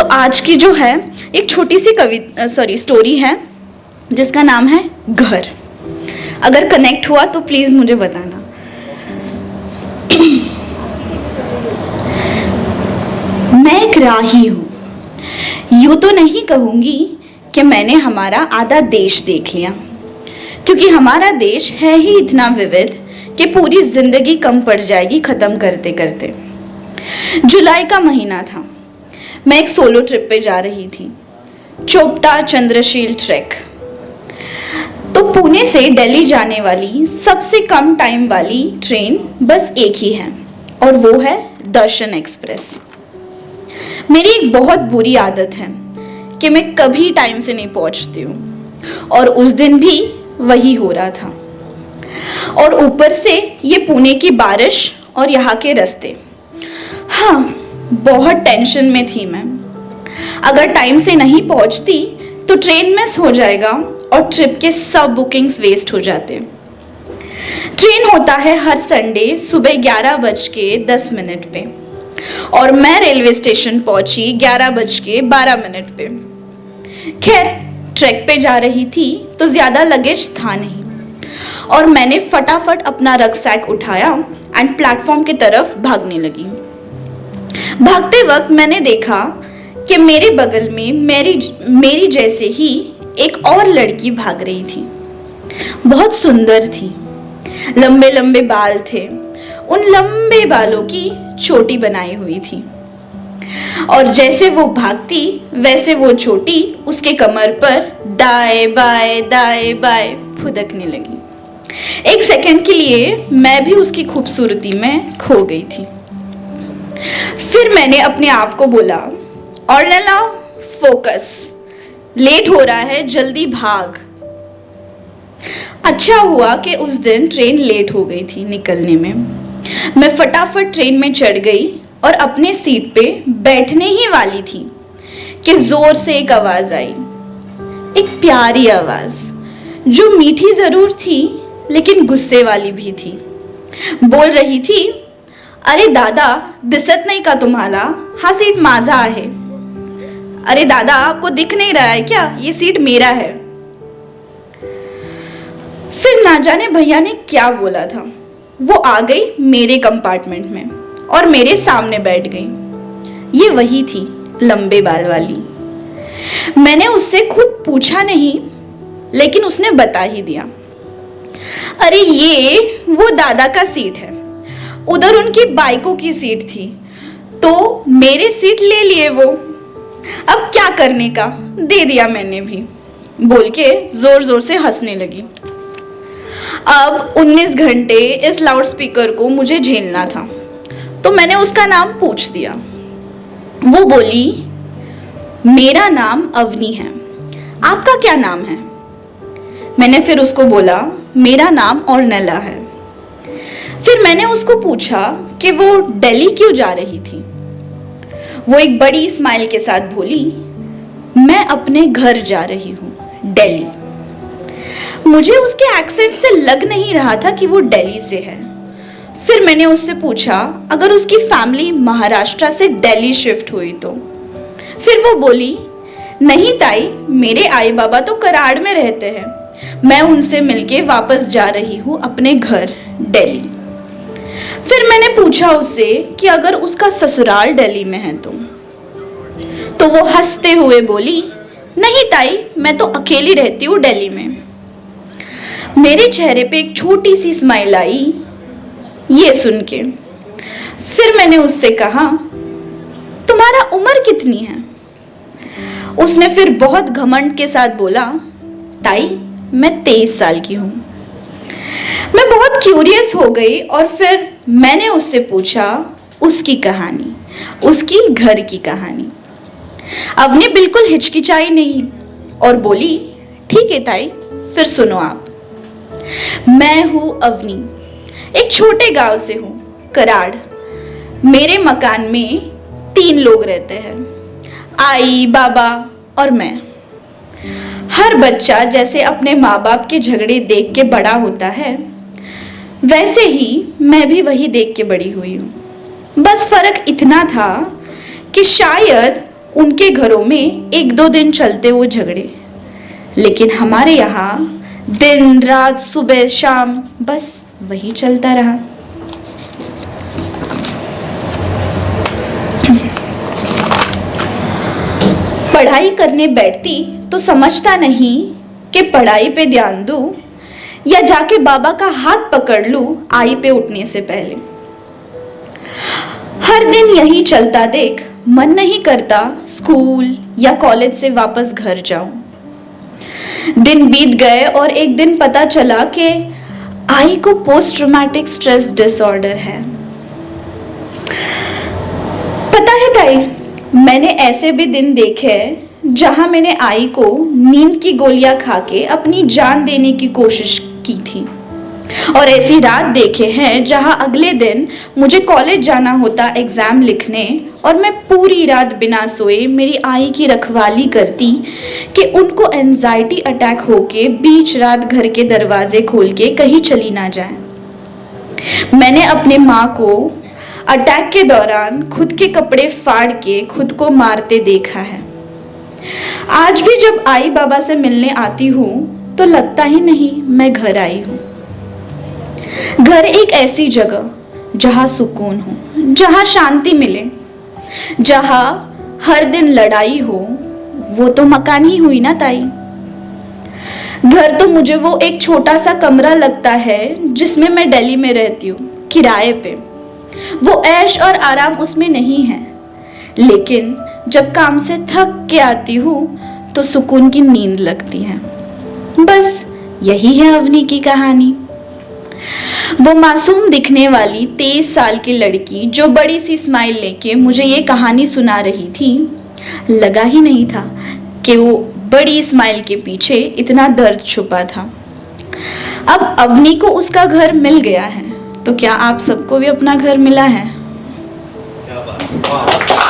आज की जो है एक छोटी सी स्टोरी है जिसका नाम है घर। अगर कनेक्ट हुआ तो प्लीज़ मुझे बताना। मैं एक राही हूँ। यूँ तो नहीं कहूँगी कि मैंने हमारा आधा देश देख लिया, क्योंकि हमारा देश है ही इतना विविध कि पूरी जिंदगी कम पड़ जाएगी ख़त्म करते करते। जुलाई का महीना था। मैं एक सोलो ट्रिप पे जा रही थी, चोपटा चंद्रशील ट्रैक। तो पुणे से दिल्ली जाने वाली सबसे कम टाइम वाली ट्रेन बस एक ही है, और वो है दर्शन एक्सप्रेस। मेरी एक बहुत बुरी आदत है कि मैं कभी टाइम से नहीं पहुंचती हूँ, और उस दिन भी वही हो रहा था। और ऊपर से ये पुणे की बारिश और यहाँ के रास्ते। हाँ, बहुत टेंशन में थी मैं। अगर टाइम से नहीं पहुंचती तो ट्रेन मिस हो जाएगा और ट्रिप के सब बुकिंग्स वेस्ट हो जाते। ट्रेन होता है हर संडे सुबह 11:10 पे, और मैं रेलवे स्टेशन पहुंची 11:12 पे। खैर, ट्रैक पे जा रही थी तो ज़्यादा लगेज था नहीं, और मैंने फटाफट अपना रक्सैक उठाया एंड प्लेटफॉर्म की तरफ भागने लगी। भागते वक्त मैंने देखा कि मेरे बगल में मेरी जैसे ही एक और लड़की भाग रही थी। बहुत सुंदर थी, लंबे लंबे बाल थे, उन लंबे बालों की चोटी बनाई हुई थी, और जैसे वो भागती वैसे वो चोटी उसके कमर पर दाएं बाएं फुदकने लगी। एक सेकंड के लिए मैं भी उसकी खूबसूरती में खो गई थी। फिर मैंने अपने आप को बोला, ऑर्नेला फोकस, लेट हो रहा है, जल्दी भाग। अच्छा हुआ कि उस दिन ट्रेन लेट हो गई थी निकलने में। मैं फटाफट ट्रेन में चढ़ गई और अपने सीट पे बैठने ही वाली थी कि जोर से एक आवाज आई। एक प्यारी आवाज जो मीठी जरूर थी लेकिन गुस्से वाली भी थी। बोल रही थी, अरे दादा, दिसत नहीं का तुम्हाला? हा सीट माझा आहे। अरे दादा, आपको दिख नहीं रहा है क्या? ये सीट मेरा है। फिर ना जाने भैया ने क्या बोला था। वो आ गई मेरे कंपार्टमेंट में और मेरे सामने बैठ गई। ये वही थी, लंबे बाल वाली। मैंने उससे खुद पूछा नहीं, लेकिन उसने बता ही दिया। अरे ये वो दादा का सीट है, उधर उनकी बाइकों की सीट थी, तो मेरी सीट ले लिए वो। अब क्या करने का, दे दिया मैंने भी, बोल के जोर जोर से हंसने लगी। अब 19 घंटे इस लाउड स्पीकर को मुझे झेलना था, तो मैंने उसका नाम पूछ दिया। वो बोली, मेरा नाम अवनी है, आपका क्या नाम है? मैंने फिर उसको बोला, मेरा नाम ऑर्नेला है। फिर मैंने उसको पूछा कि वो दिल्ली क्यों जा रही थी। वो एक बड़ी स्माइल के साथ बोली, मैं अपने घर जा रही हूँ, दिल्ली। मुझे उसके एक्सेंट से लग नहीं रहा था कि वो दिल्ली से है। फिर मैंने उससे पूछा अगर उसकी फैमिली महाराष्ट्र से दिल्ली शिफ्ट हुई तो। फिर वो बोली, नहीं ताई, मेरे आई बाबा तो कराड़ में रहते हैं, मैं उनसे मिलके वापस जा रही हूँ अपने घर दिल्ली। फिर मैंने पूछा उससे कि अगर उसका ससुराल दिल्ली में है तो वो हंसते हुए बोली, नहीं ताई, मैं तो अकेली रहती हूँ दिल्ली में। मेरे चेहरे पे एक छोटी सी स्माइल आई ये सुन के। फिर मैंने उससे कहा, तुम्हारा उम्र कितनी है? उसने फिर बहुत घमंड के साथ बोला, ताई, मैं 23 साल की हूँ। मैं बहुत क्यूरियस हो गई और फिर मैंने उससे पूछा उसकी कहानी, उसकी घर की कहानी। अवनी बिल्कुल हिचकिचाई नहीं और बोली, ठीक है ताई, फिर सुनो आप। मैं हूँ अवनी, एक छोटे गांव से हूँ, कराड़। मेरे मकान में 3 लोग रहते हैं, आई, बाबा और मैं। हर बच्चा जैसे अपने माँ बाप के झगड़े देख के बड़ा होता है, वैसे ही मैं भी वही देख के बड़ी हुई हूँ। बस फर्क इतना था कि शायद उनके घरों में 1-2 दिन चलते वो झगड़े, लेकिन हमारे यहाँ दिन रात सुबह शाम बस वही चलता रहा। पढ़ाई करने बैठती तो समझता नहीं कि पढ़ाई पे ध्यान दूं या जाके बाबा का हाथ पकड़ लूं आई पे उठने से पहले। हर दिन यही चलता देख मन नहीं करता स्कूल या कॉलेज से वापस घर जाऊं। दिन बीत गए और एक दिन पता चला कि आई को पोस्ट ट्रॉमेटिक स्ट्रेस डिसऑर्डर है। पता है ताई, मैंने ऐसे भी दिन देखे जहां मैंने आई को नींद की गोलियां खा के अपनी जान देने की कोशिश की थी, और ऐसी रात देखे हैं जहां अगले दिन मुझे कॉलेज जाना होता एग्जाम लिखने और मैं पूरी रात बिना सोए मेरी आई की रखवाली करती कि उनको एंजाइटी अटैक होके बीच रात घर के दरवाजे खोल के कहीं चली ना जाए। मैंने अपने माँ को अटैक के दौरान खुद के कपड़े फाड़ के खुद को मारते देखा है। आज भी जब आई बाबा से मिलने आती हूँ तो लगता ही नहीं मैं घर आई हूँ। घर एक ऐसी जगह जहाँ सुकून हो, जहाँ शांति मिले, जहाँ हर दिन लड़ाई हो, वो तो मकान ही हुई ना ताई। घर तो मुझे वो एक छोटा सा कमरा लगता है जिसमें मैं दिल्ली में रहती हूँ किराए पे। वो ऐश और आराम उसमें नहीं है, लेकिन जब काम से थक के आती हूँ तो सुकून की नींद लगती है। बस यही है अवनी की कहानी। वो मासूम दिखने वाली 23 साल की लड़की जो बड़ी सी स्माइल लेके मुझे ये कहानी सुना रही थी, लगा ही नहीं था कि वो बड़ी स्माइल के पीछे इतना दर्द छुपा था। अब अवनी को उसका घर मिल गया है, तो क्या आप सबको भी अपना घर मिला है? क्या बात।